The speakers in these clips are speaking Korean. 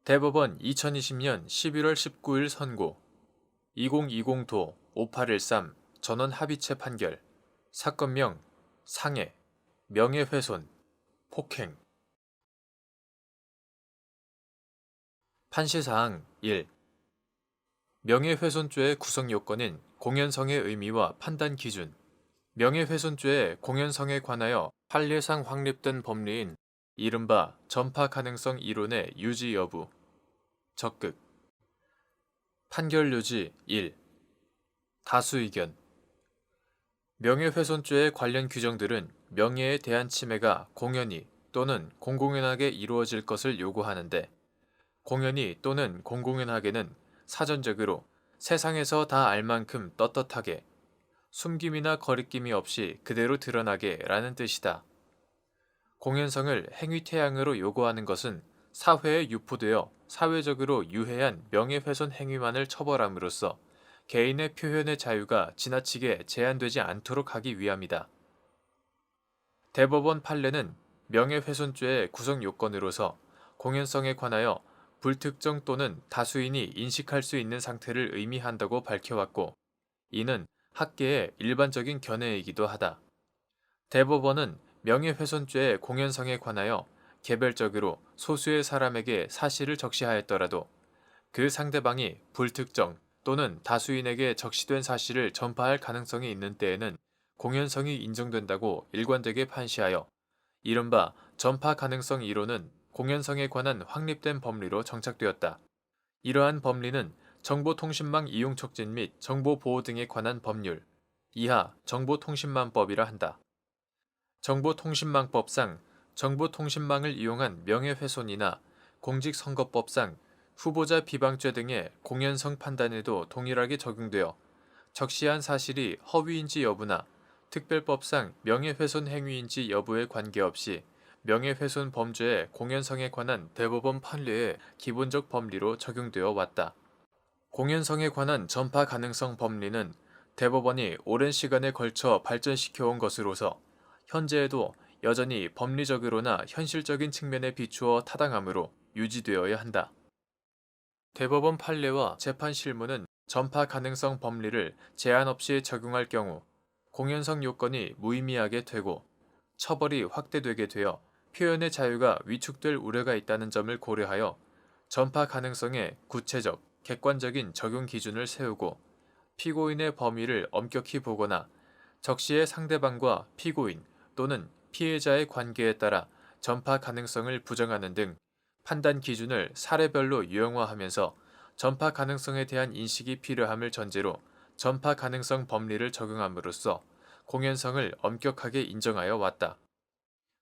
대법원 2020년 11월 19일 선고 2020도 5813 전원 합의체 판결 사건명 상해 명예훼손 폭행 판시사항 1. 명예훼손죄의 구성 요건인 공연성의 의미와 판단 기준 명예훼손죄의 공연성에 관하여 판례상 확립된 법리인 이른바 전파 가능성 이론의 유지 여부 적극 판결 요지 1. 다수 의견 명예훼손죄의 관련 규정들은 명예에 대한 침해가 공연히 또는 공공연하게 이루어질 것을 요구하는데 공연히 또는 공공연하게는 사전적으로 세상에서 다 알 만큼 떳떳하게 숨김이나 거리낌이 없이 그대로 드러나게 라는 뜻이다. 공연성을 행위태양으로 요구하는 것은 사회에 유포되어 사회적으로 유해한 명예훼손 행위만을 처벌함으로써 개인의 표현의 자유가 지나치게 제한되지 않도록 하기 위함이다. 대법원 판례는 명예훼손죄의 구성 요건으로서 공연성에 관하여 불특정 또는 다수인이 인식할 수 있는 상태를 의미한다고 밝혀왔고, 이는 학계의 일반적인 견해이기도 하다. 대법원은 명예훼손죄의 공연성에 관하여 개별적으로 소수의 사람에게 사실을 적시하였더라도 그 상대방이 불특정 또는 다수인에게 적시된 사실을 전파할 가능성이 있는 때에는 공연성이 인정된다고 일관되게 판시하여 이른바 전파 가능성 이론은 공연성에 관한 확립된 법리로 정착되었다. 이러한 법리는 정보통신망 이용 촉진 및 정보보호 등에 관한 법률, 이하 정보통신망법이라 한다. 정보통신망법상 정보통신망을 이용한 명예훼손이나 공직선거법상 후보자 비방죄 등의 공연성 판단에도 동일하게 적용되어 적시한 사실이 허위인지 여부나 특별법상 명예훼손 행위인지 여부에 관계없이 명예훼손 범죄의 공연성에 관한 대법원 판례의 기본적 법리로 적용되어 왔다. 공연성에 관한 전파 가능성 법리는 대법원이 오랜 시간에 걸쳐 발전시켜온 것으로서 현재에도 여전히 법리적으로나 현실적인 측면에 비추어 타당하므로 유지되어야 한다. 대법원 판례와 재판 실무는 전파 가능성 법리를 제한 없이 적용할 경우 공연성 요건이 무의미하게 되고 처벌이 확대되게 되어 표현의 자유가 위축될 우려가 있다는 점을 고려하여 전파 가능성의 구체적, 객관적인 적용 기준을 세우고 피고인의 범위를 엄격히 보거나 적시의 상대방과 피고인 또는 피해자의 관계에 따라 전파 가능성을 부정하는 등 판단 기준을 사례별로 유형화하면서 전파 가능성에 대한 인식이 필요함을 전제로 전파 가능성 법리를 적용함으로써 공연성을 엄격하게 인정하여 왔다.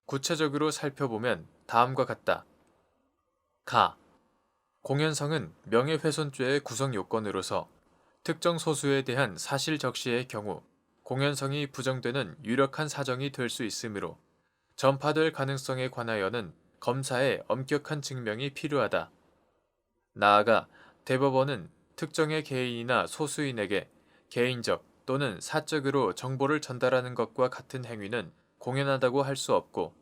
구체적으로 살펴보면 다음과 같다. 가. 공연성은 명예훼손죄의 구성 요건으로서 특정 소수에 대한 사실 적시의 경우 공연성이 부정되는 유력한 사정이 될 수 있으므로 전파될 가능성에 관하여는 검사의 엄격한 증명이 필요하다. 나아가 대법원은 특정의 개인이나 소수인에게 개인적 또는 사적으로 정보를 전달하는 것과 같은 행위는 공연하다고 할 수 없고,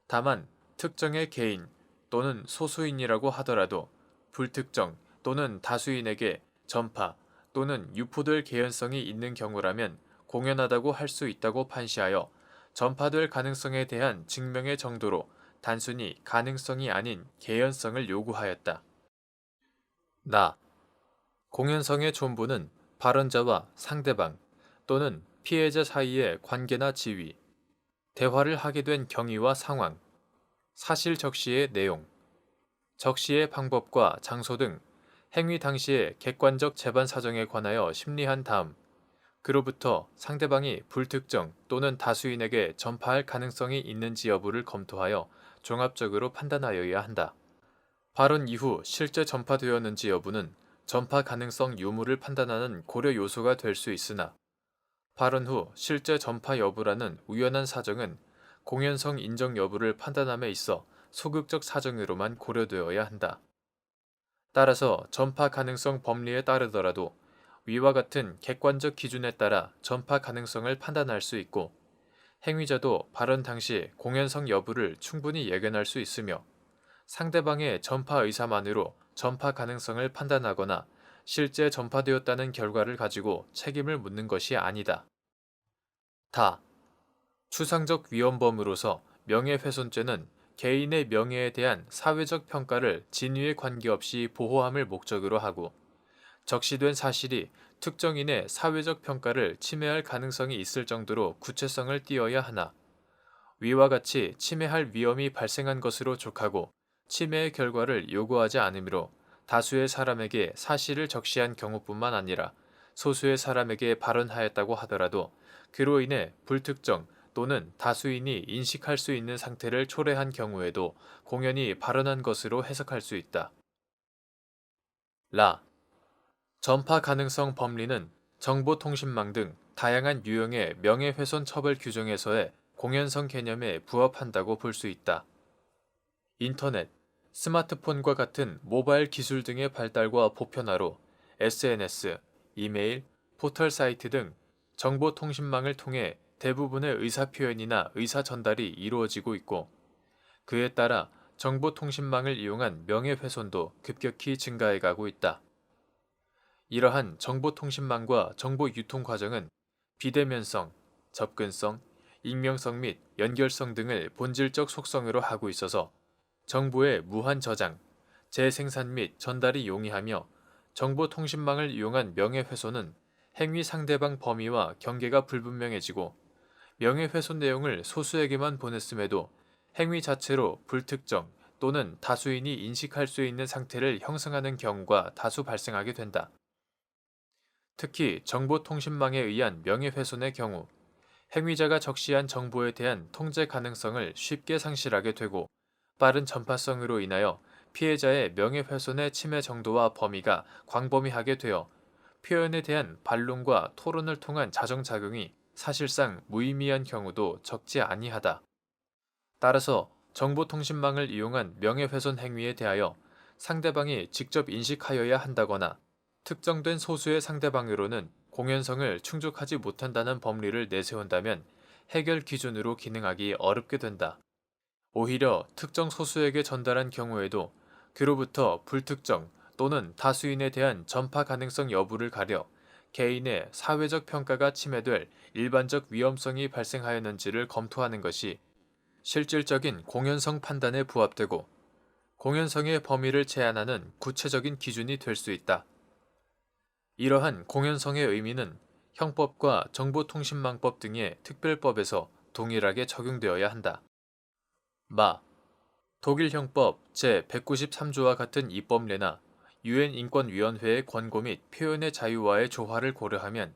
다만 특정의 개인 또는 소수인이라고 하더라도 불특정 또는 다수인에게 전파 또는 유포될 개연성이 있는 경우라면 공연하다고 할 수 있다고 판시하여 전파될 가능성에 대한 증명의 정도로 단순히 가능성이 아닌 개연성을 요구하였다. 나. 공연성의 존부는 발언자와 상대방 또는 피해자 사이의 관계나 지위, 대화를 하게 된 경위와 상황, 사실 적시의 내용, 적시의 방법과 장소 등 행위 당시의 객관적 재반 사정에 관하여 심리한 다음 그로부터 상대방이 불특정 또는 다수인에게 전파할 가능성이 있는지 여부를 검토하여 종합적으로 판단하여야 한다. 발언 이후 실제 전파되었는지 여부는 전파 가능성 유무를 판단하는 고려 요소가 될 수 있으나 발언 후 실제 전파 여부라는 우연한 사정은 공연성 인정 여부를 판단함에 있어 소극적 사정으로만 고려되어야 한다. 따라서 전파 가능성 법리에 따르더라도 위와 같은 객관적 기준에 따라 전파 가능성을 판단할 수 있고 행위자도 발언 당시 공연성 여부를 충분히 예견할 수 있으며 상대방의 전파 의사만으로 전파 가능성을 판단하거나 실제 전파되었다는 결과를 가지고 책임을 묻는 것이 아니다. 다. 추상적 위헌범으로서 명예훼손죄는 개인의 명예에 대한 사회적 평가를 진위에 관계없이 보호함을 목적으로 하고 적시된 사실이 특정인의 사회적 평가를 침해할 가능성이 있을 정도로 구체성을 띠어야 하나 위와 같이 침해할 위험이 발생한 것으로 족하고 침해의 결과를 요구하지 않으므로 다수의 사람에게 사실을 적시한 경우뿐만 아니라 소수의 사람에게 발언하였다고 하더라도 그로 인해 불특정 또는 다수인이 인식할 수 있는 상태를 초래한 경우에도 공연히 발언한 것으로 해석할 수 있다. 전파 가능성 법리는 정보통신망 등 다양한 유형의 명예훼손 처벌 규정에서의 공연성 개념에 부합한다고 볼 수 있다. 인터넷, 스마트폰과 같은 모바일 기술 등의 발달과 보편화로 SNS, 이메일, 포털 사이트 등 정보통신망을 통해 대부분의 의사표현이나 의사 전달이 이루어지고 있고 그에 따라 정보통신망을 이용한 명예훼손도 급격히 증가해가고 있다. 이러한 정보통신망과 정보 유통 과정은 비대면성, 접근성, 익명성 및 연결성 등을 본질적 속성으로 하고 있어서 정보의 무한 저장, 재생산 및 전달이 용이하며 정보통신망을 이용한 명예훼손은 행위 상대방 범위와 경계가 불분명해지고 명예훼손 내용을 소수에게만 보냈음에도 행위 자체로 불특정 또는 다수인이 인식할 수 있는 상태를 형성하는 경우가 다수 발생하게 된다. 특히 정보통신망에 의한 명예훼손의 경우 행위자가 적시한 정보에 대한 통제 가능성을 쉽게 상실하게 되고 빠른 전파성으로 인하여 피해자의 명예훼손의 침해 정도와 범위가 광범위하게 되어 표현에 대한 반론과 토론을 통한 자정작용이 사실상 무의미한 경우도 적지 아니하다. 따라서 정보통신망을 이용한 명예훼손 행위에 대하여 상대방이 직접 인식하여야 한다거나 특정된 소수의 상대방으로는 공연성을 충족하지 못한다는 법리를 내세운다면 해결 기준으로 기능하기 어렵게 된다. 오히려 특정 소수에게 전달한 경우에도 그로부터 불특정 또는 다수인에 대한 전파 가능성 여부를 가려 개인의 사회적 평가가 침해될 일반적 위험성이 발생하였는지를 검토하는 것이 실질적인 공연성 판단에 부합되고 공연성의 범위를 제한하는 구체적인 기준이 될 수 있다. 이러한 공연성의 의미는 형법과 정보통신망법 등의 특별법에서 동일하게 적용되어야 한다. 독일 형법 제193조와 같은 입법례나 유엔 인권위원회의 권고 및 표현의 자유와의 조화를 고려하면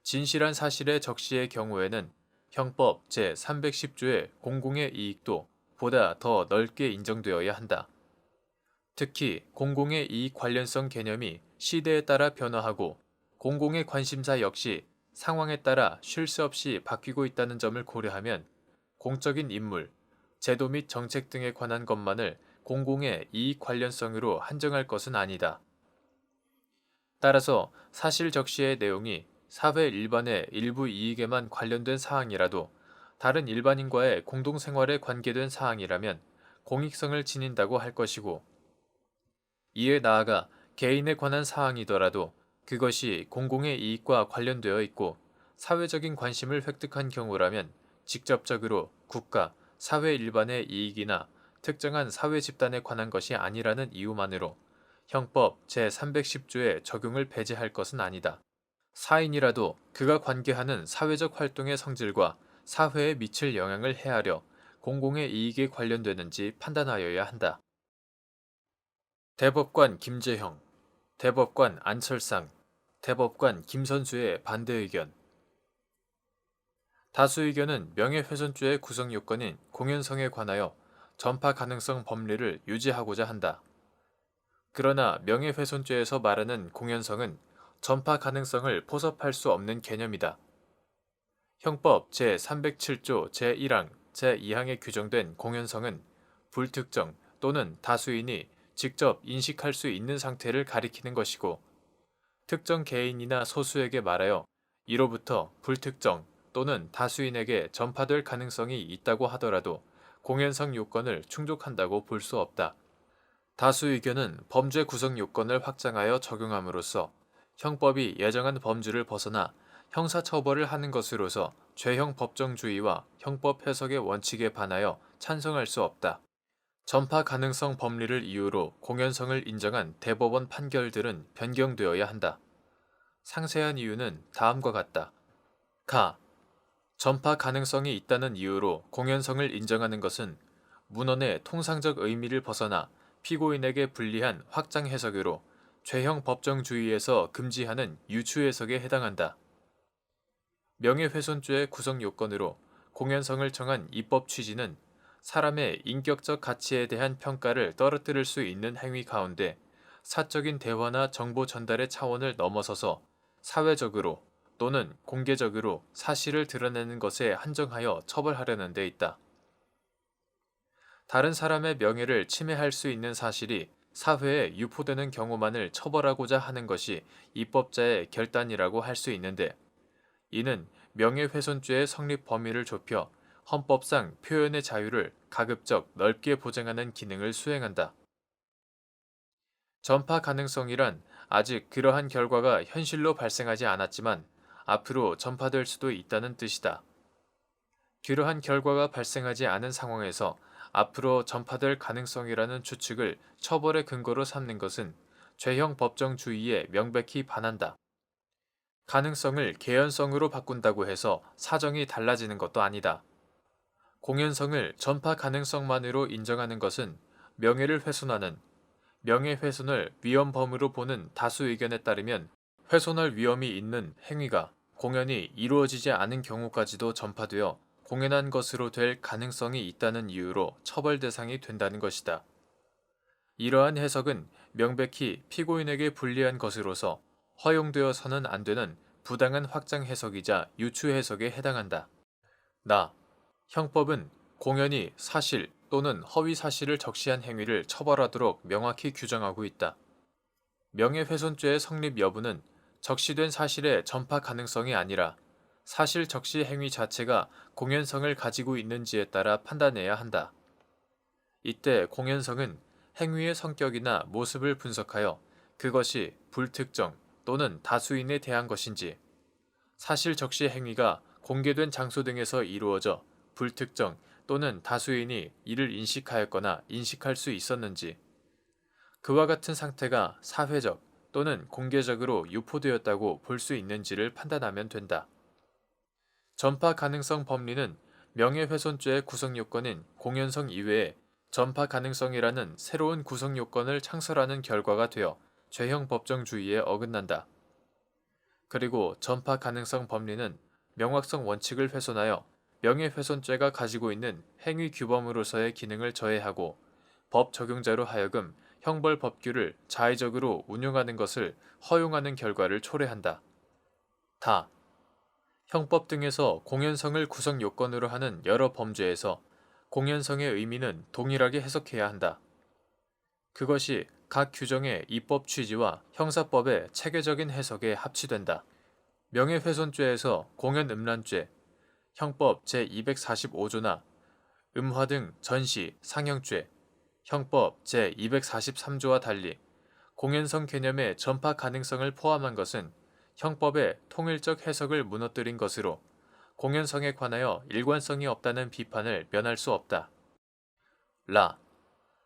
진실한 사실의 적시의 경우에는 형법 제310조의 공공의 이익도 보다 더 넓게 인정되어야 한다. 특히 공공의 이익 관련성 개념이 시대에 따라 변화하고 공공의 관심사 역시 상황에 따라 쉴 새 없이 바뀌고 있다는 점을 고려하면 공적인 인물, 제도 및 정책 등에 관한 것만을 공공의 이익 관련성으로 한정할 것은 아니다. 따라서 사실 적시의 내용이 사회 일반의 일부 이익에만 관련된 사항이라도 다른 일반인과의 공동생활에 관계된 사항이라면 공익성을 지닌다고 할 것이고 이에 나아가 개인에 관한 사항이더라도 그것이 공공의 이익과 관련되어 있고 사회적인 관심을 획득한 경우라면 직접적으로 국가, 사회 일반의 이익이나 특정한 사회 집단에 관한 것이 아니라는 이유만으로 형법 제310조의 적용을 배제할 것은 아니다. 사인이라도 그가 관계하는 사회적 활동의 성질과 사회에 미칠 영향을 헤아려 공공의 이익에 관련되는지 판단하여야 한다. 대법관 김재형, 대법관 안철상, 대법관 김선수의 반대 의견. 다수 의견은 명예훼손죄의 구성 요건인 공연성에 관하여 전파 가능성 법리를 유지하고자 한다. 그러나 명예훼손죄에서 말하는 공연성은 전파 가능성을 포섭할 수 없는 개념이다. 형법 제307조 제1항, 제2항에 규정된 공연성은 불특정 또는 다수인이 직접 인식할 수 있는 상태를 가리키는 것이고 특정 개인이나 소수에게 말하여 이로부터 불특정 또는 다수인에게 전파될 가능성이 있다고 하더라도 공연성 요건을 충족한다고 볼 수 없다. 다수 의견은 범죄 구성 요건을 확장하여 적용함으로써 형법이 예정한 범주를 벗어나 형사처벌을 하는 것으로서 죄형 법정주의와 형법 해석의 원칙에 반하여 찬성할 수 없다. 전파 가능성 법리를 이유로 공연성을 인정한 대법원 판결들은 변경되어야 한다. 상세한 이유는 다음과 같다. 가. 전파 가능성이 있다는 이유로 공연성을 인정하는 것은 문헌의 통상적 의미를 벗어나 피고인에게 불리한 확장 해석으로 죄형 법정주의에서 금지하는 유추 해석에 해당한다. 명예훼손죄의 구성 요건으로 공연성을 정한 입법 취지는 사람의 인격적 가치에 대한 평가를 떨어뜨릴 수 있는 행위 가운데 사적인 대화나 정보 전달의 차원을 넘어서서 사회적으로 또는 공개적으로 사실을 드러내는 것에 한정하여 처벌하려는 데 있다. 다른 사람의 명예를 침해할 수 있는 사실이 사회에 유포되는 경우만을 처벌하고자 하는 것이 입법자의 결단이라고 할 수 있는데, 이는 명예훼손죄의 성립 범위를 좁혀 헌법상 표현의 자유를 가급적 넓게 보장하는 기능을 수행한다. 전파 가능성이란 아직 그러한 결과가 현실로 발생하지 않았지만 앞으로 전파될 수도 있다는 뜻이다. 그러한 결과가 발생하지 않은 상황에서 앞으로 전파될 가능성이라는 추측을 처벌의 근거로 삼는 것은 죄형 법정주의에 명백히 반한다. 가능성을 개연성으로 바꾼다고 해서 사정이 달라지는 것도 아니다. 공연성을 전파 가능성만으로 인정하는 것은 명예를 훼손하는, 명예훼손을 위헌범으로 보는 다수 의견에 따르면 훼손할 위험이 있는 행위가 공연이 이루어지지 않은 경우까지도 전파되어 공연한 것으로 될 가능성이 있다는 이유로 처벌 대상이 된다는 것이다. 이러한 해석은 명백히 피고인에게 불리한 것으로서 허용되어서는 안 되는 부당한 확장 해석이자 유추 해석에 해당한다. 형법은 공연이 사실 또는 허위 사실을 적시한 행위를 처벌하도록 명확히 규정하고 있다. 명예훼손죄의 성립 여부는 적시된 사실의 전파 가능성이 아니라 사실 적시 행위 자체가 공연성을 가지고 있는지에 따라 판단해야 한다. 이때 공연성은 행위의 성격이나 모습을 분석하여 그것이 불특정 또는 다수인에 대한 것인지, 사실 적시 행위가 공개된 장소 등에서 이루어져 불특정 또는 다수인이 이를 인식하였거나 인식할 수 있었는지, 그와 같은 상태가 사회적 또는 공개적으로 유포되었다고 볼 수 있는지를 판단하면 된다. 전파 가능성 법리는 명예훼손죄의 구성 요건인 공연성 이외에 전파 가능성이라는 새로운 구성 요건을 창설하는 결과가 되어 죄형 법정주의에 어긋난다. 그리고 전파 가능성 법리는 명확성 원칙을 훼손하여 명예훼손죄가 가지고 있는 행위 규범으로서의 기능을 저해하고 법 적용자로 하여금 형벌 법규를 자의적으로 운용하는 것을 허용하는 결과를 초래한다. 형법 등에서 공연성을 구성 요건으로 하는 여러 범죄에서 공연성의 의미는 동일하게 해석해야 한다. 그것이 각 규정의 입법 취지와 형사법의 체계적인 해석에 합치된다. 명예훼손죄에서 공연음란죄, 형법 제245조나 음화 등 전시, 상영죄, 형법 제243조와 달리 공연성 개념의 전파 가능성을 포함한 것은 형법의 통일적 해석을 무너뜨린 것으로 공연성에 관하여 일관성이 없다는 비판을 면할 수 없다.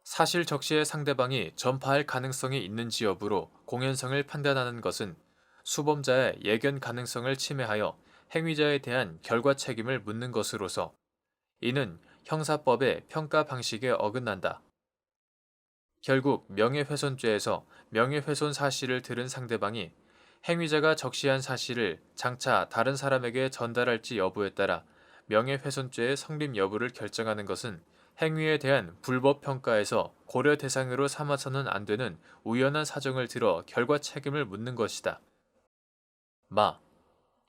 사실 적시의 상대방이 전파할 가능성이 있는지 여부로 공연성을 판단하는 것은 수범자의 예견 가능성을 침해하여 행위자에 대한 결과 책임을 묻는 것으로서 이는 형사법의 평가 방식에 어긋난다. 결국 명예훼손죄에서 명예훼손 사실을 들은 상대방이 행위자가 적시한 사실을 장차 다른 사람에게 전달할지 여부에 따라 명예훼손죄의 성립 여부를 결정하는 것은 행위에 대한 불법 평가에서 고려 대상으로 삼아서는 안 되는 우연한 사정을 들어 결과 책임을 묻는 것이다.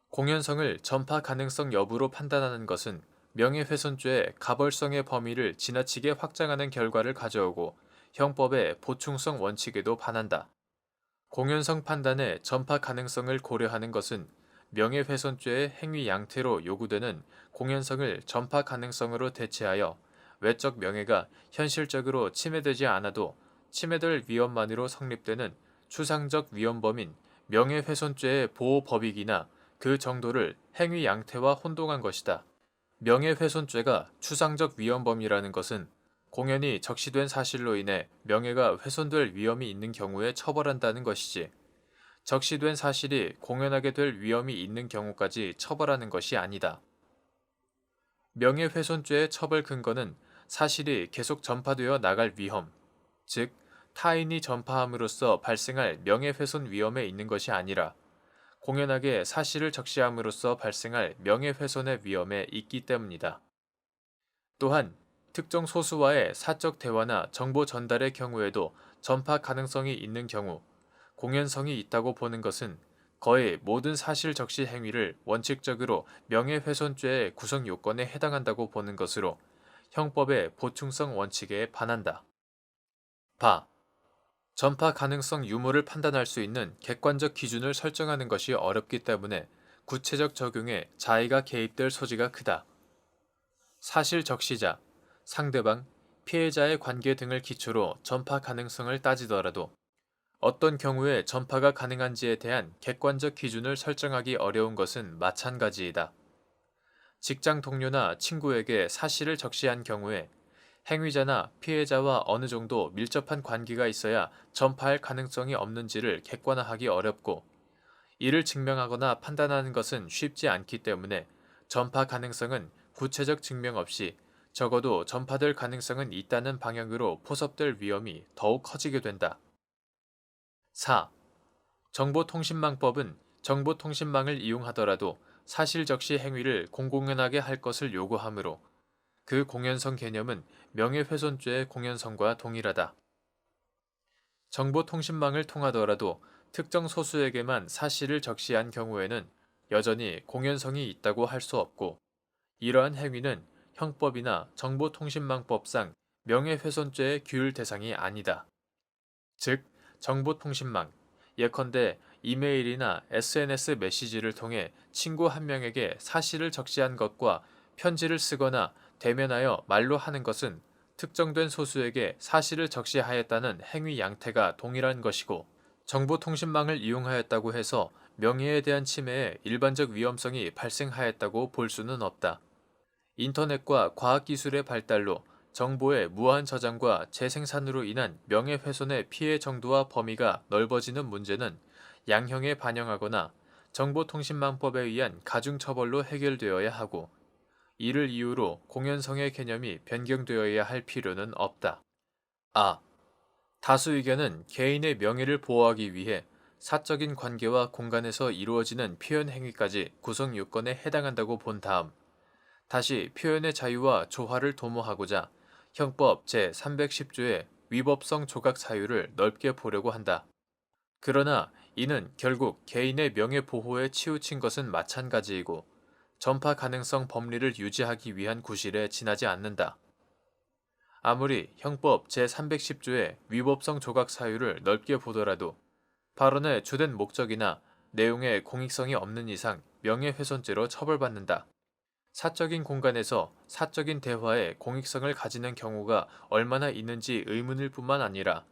공연성을 전파 가능성 여부로 판단하는 것은 명예훼손죄의 가벌성의 범위를 지나치게 확장하는 결과를 가져오고 형법의 보충성 원칙에도 반한다. 공연성 판단의 전파 가능성을 고려하는 것은 명예훼손죄의 행위 양태로 요구되는 공연성을 전파 가능성으로 대체하여 외적 명예가 현실적으로 침해되지 않아도 침해될 위험만으로 성립되는 추상적 위헌범인 명예훼손죄의 보호법익이나 그 정도를 행위 양태와 혼동한 것이다. 명예훼손죄가 추상적 위헌범이라는 것은 공연이 적시된 사실로 인해 명예가 훼손될 위험이 있는 경우에 처벌한다는 것이지, 적시된 사실이 공연하게 될 위험이 있는 경우까지 처벌하는 것이 아니다. 명예훼손죄의 처벌 근거는 사실이 계속 전파되어 나갈 위험, 즉 타인이 전파함으로써 발생할 명예훼손 위험에 있는 것이 아니라 공연하게 사실을 적시함으로써 발생할 명예훼손의 위험에 있기 때문이다. 또한 특정 소수와의 사적 대화나 정보 전달의 경우에도 전파 가능성이 있는 경우 공연성이 있다고 보는 것은 거의 모든 사실 적시 행위를 원칙적으로 명예훼손죄의 구성 요건에 해당한다고 보는 것으로 형법의 보충성 원칙에 반한다. 바. 전파 가능성 유무를 판단할 수 있는 객관적 기준을 설정하는 것이 어렵기 때문에 구체적 적용에 자의가 개입될 소지가 크다. 사실 적시자, 상대방, 피해자의 관계 등을 기초로 전파 가능성을 따지더라도 어떤 경우에 전파가 가능한지에 대한 객관적 기준을 설정하기 어려운 것은 마찬가지이다. 직장 동료나 친구에게 사실을 적시한 경우에 행위자나 피해자와 어느 정도 밀접한 관계가 있어야 전파할 가능성이 없는지를 객관화하기 어렵고, 이를 증명하거나 판단하는 것은 쉽지 않기 때문에 전파 가능성은 구체적 증명 없이 적어도 전파될 가능성은 있다는 방향으로 포섭될 위험이 더욱 커지게 된다. 4. 정보통신망법은 정보통신망을 이용하더라도 사실 적시 행위를 공공연하게 할 것을 요구하므로 그 공연성 개념은 명예훼손죄의 공연성과 동일하다. 정보통신망을 통하더라도 특정 소수에게만 사실을 적시한 경우에는 여전히 공연성이 있다고 할 수 없고, 이러한 행위는 형법이나 정보통신망법상 명예훼손죄의 규율 대상이 아니다. 즉, 정보통신망, 예컨대 이메일이나 SNS 메시지를 통해 친구 한 명에게 사실을 적시한 것과 편지를 쓰거나 대면하여 말로 하는 것은 특정된 소수에게 사실을 적시하였다는 행위 양태가 동일한 것이고, 정보통신망을 이용하였다고 해서 명예에 대한 침해에 일반적 위험성이 발생하였다고 볼 수는 없다. 인터넷과 과학기술의 발달로 정보의 무한 저장과 재생산으로 인한 명예훼손의 피해 정도와 범위가 넓어지는 문제는 양형에 반영하거나 정보통신망법에 의한 가중처벌로 해결되어야 하고, 이를 이유로 공연성의 개념이 변경되어야 할 필요는 없다. 아. 다수 의견은 개인의 명예를 보호하기 위해 사적인 관계와 공간에서 이루어지는 표현 행위까지 구성 요건에 해당한다고 본 다음, 다시 표현의 자유와 조화를 도모하고자 형법 제310조의 위법성 조각 사유를 넓게 보려고 한다. 그러나 이는 결국 개인의 명예 보호에 치우친 것은 마찬가지이고 전파 가능성 법리를 유지하기 위한 구실에 지나지 않는다. 아무리 형법 제310조의 위법성 조각 사유를 넓게 보더라도 발언의 주된 목적이나 내용의 공익성이 없는 이상 명예훼손죄로 처벌받는다. 사적인 공간에서 사적인 대화에 공익성을 가지는 경우가 얼마나 있는지 의문일 뿐만 아니라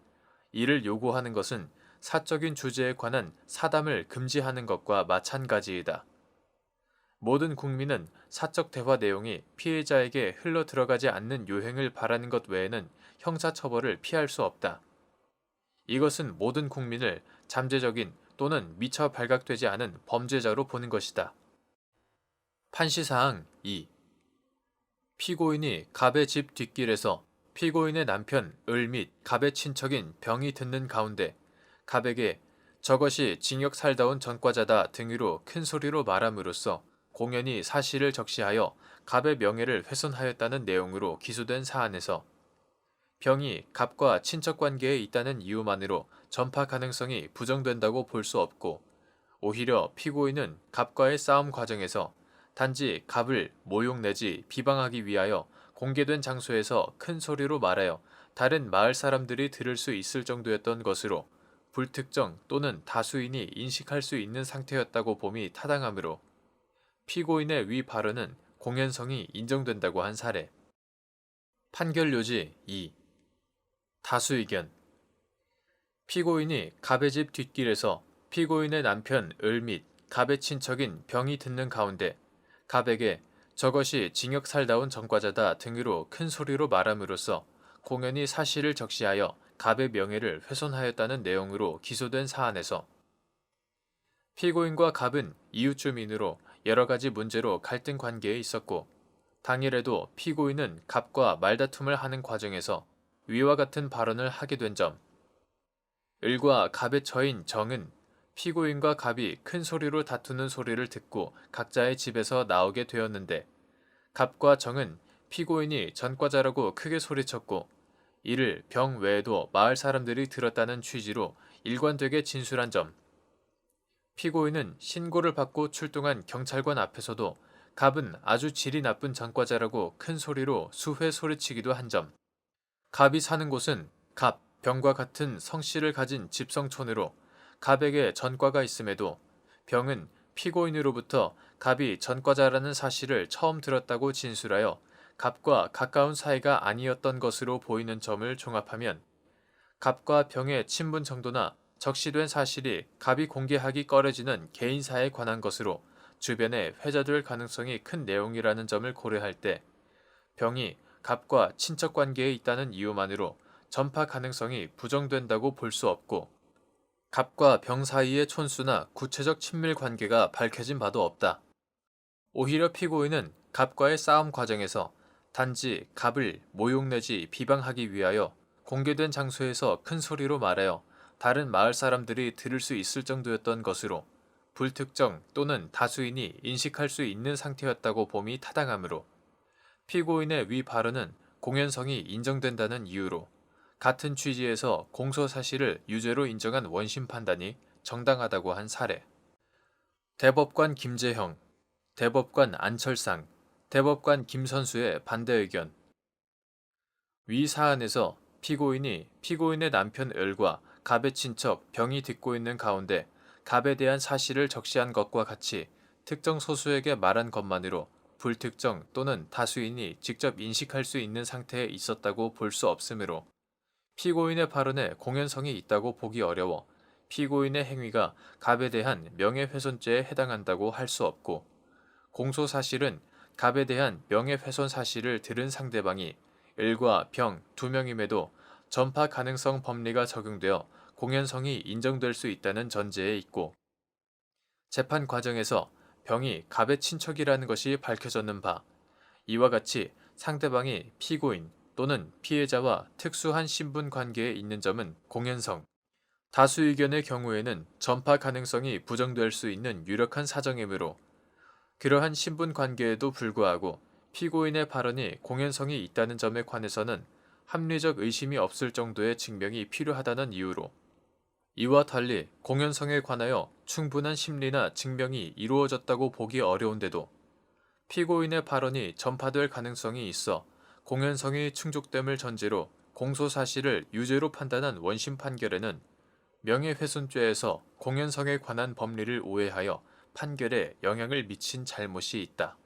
이를 요구하는 것은 사적인 주제에 관한 사담을 금지하는 것과 마찬가지이다. 모든 국민은 사적 대화 내용이 피해자에게 흘러 들어가지 않는 요행을 바라는 것 외에는 형사처벌을 피할 수 없다. 이것은 모든 국민을 잠재적인 또는 미처 발각되지 않은 범죄자로 보는 것이다. 판시사항 2. 피고인이 갑의 집 뒷길에서 피고인의 남편 을 및 갑의 친척인 병이 듣는 가운데 갑에게 저것이 징역 살다 온 전과자다 등으로 큰 소리로 말함으로써 공연히 사실을 적시하여 갑의 명예를 훼손하였다는 내용으로 기소된 사안에서 병이 갑과 친척 관계에 있다는 이유만으로 전파 가능성이 부정된다고 볼 수 없고, 오히려 피고인은 갑과의 싸움 과정에서 단지 갑을 모욕 내지 비방하기 위하여 공개된 장소에서 큰 소리로 말하여 다른 마을 사람들이 들을 수 있을 정도였던 것으로 불특정 또는 다수인이 인식할 수 있는 상태였다고 봄이 타당하므로 피고인의 위 발언은 공연성이 인정된다고 한 사례. 판결 요지 2. 다수 의견. 피고인이 갑의 집 뒷길에서 피고인의 남편 을 및 갑의 친척인 병이 듣는 가운데 갑에게 저것이 징역 살다운 전과자다 등으로 큰 소리로 말함으로써 공연히 사실을 적시하여 갑의 명예를 훼손하였다는 내용으로 기소된 사안에서 피고인과 갑은 이웃 주민으로 여러 가지 문제로 갈등 관계에 있었고 당일에도 피고인은 갑과 말다툼을 하는 과정에서 위와 같은 발언을 하게 된 점, 을과 갑의 처인 정은 피고인과 갑이 큰 소리로 다투는 소리를 듣고 각자의 집에서 나오게 되었는데 갑과 정은 피고인이 전과자라고 크게 소리쳤고 이를 병 외에도 마을 사람들이 들었다는 취지로 일관되게 진술한 점, 피고인은 신고를 받고 출동한 경찰관 앞에서도 갑은 아주 질이 나쁜 전과자라고 큰 소리로 수회 소리치기도 한 점, 갑이 사는 곳은 갑, 병과 같은 성씨를 가진 집성촌으로 갑에게 전과가 있음에도 병은 피고인으로부터 갑이 전과자라는 사실을 처음 들었다고 진술하여 갑과 가까운 사이가 아니었던 것으로 보이는 점을 종합하면 갑과 병의 친분 정도나 적시된 사실이 갑이 공개하기 꺼려지는 개인사에 관한 것으로 주변에 회자될 가능성이 큰 내용이라는 점을 고려할 때 병이 갑과 친척 관계에 있다는 이유만으로 전파 가능성이 부정된다고 볼 수 없고 갑과 병 사이의 촌수나 구체적 친밀 관계가 밝혀진 바도 없다. 오히려 피고인은 갑과의 싸움 과정에서 단지 갑을 모욕 내지 비방하기 위하여 공개된 장소에서 큰 소리로 말하여 다른 마을 사람들이 들을 수 있을 정도였던 것으로 불특정 또는 다수인이 인식할 수 있는 상태였다고 봄이 타당하므로 피고인의 위 발언은 공연성이 인정된다는 이유로 같은 취지에서 공소사실을 유죄로 인정한 원심 판단이 정당하다고 한 사례. 대법관 김재형, 대법관 안철상, 대법관 김선수의 반대 의견. 위 사안에서 피고인이 피고인의 남편 을과 갑의 친척 병이 듣고 있는 가운데 갑에 대한 사실을 적시한 것과 같이 특정 소수에게 말한 것만으로 불특정 또는 다수인이 직접 인식할 수 있는 상태에 있었다고 볼 수 없으므로 피고인의 발언에 공연성이 있다고 보기 어려워 피고인의 행위가 갑에 대한 명예훼손죄에 해당한다고 할 수 없고 공소사실은 갑에 대한 명예훼손 사실을 들은 상대방이 을과 병 두 명임에도 전파 가능성 법리가 적용되어 공연성이 인정될 수 있다는 전제에 있고 재판 과정에서 병이 갑의 친척이라는 것이 밝혀졌는 바 이와 같이 상대방이 피고인 또는 피해자와 특수한 신분 관계에 있는 점은 공연성, 다수 의견의 경우에는 전파 가능성이 부정될 수 있는 유력한 사정이므로 그러한 신분 관계에도 불구하고 피고인의 발언이 공연성이 있다는 점에 관해서는 합리적 의심이 없을 정도의 증명이 필요하다는 이유로 이와 달리 공연성에 관하여 충분한 심리나 증명이 이루어졌다고 보기 어려운데도 피고인의 발언이 전파될 가능성이 있어 공연성이 충족됨을 전제로 공소사실을 유죄로 판단한 원심 판결에는 명예훼손죄에서 공연성에 관한 법리를 오해하여 판결에 영향을 미친 잘못이 있다.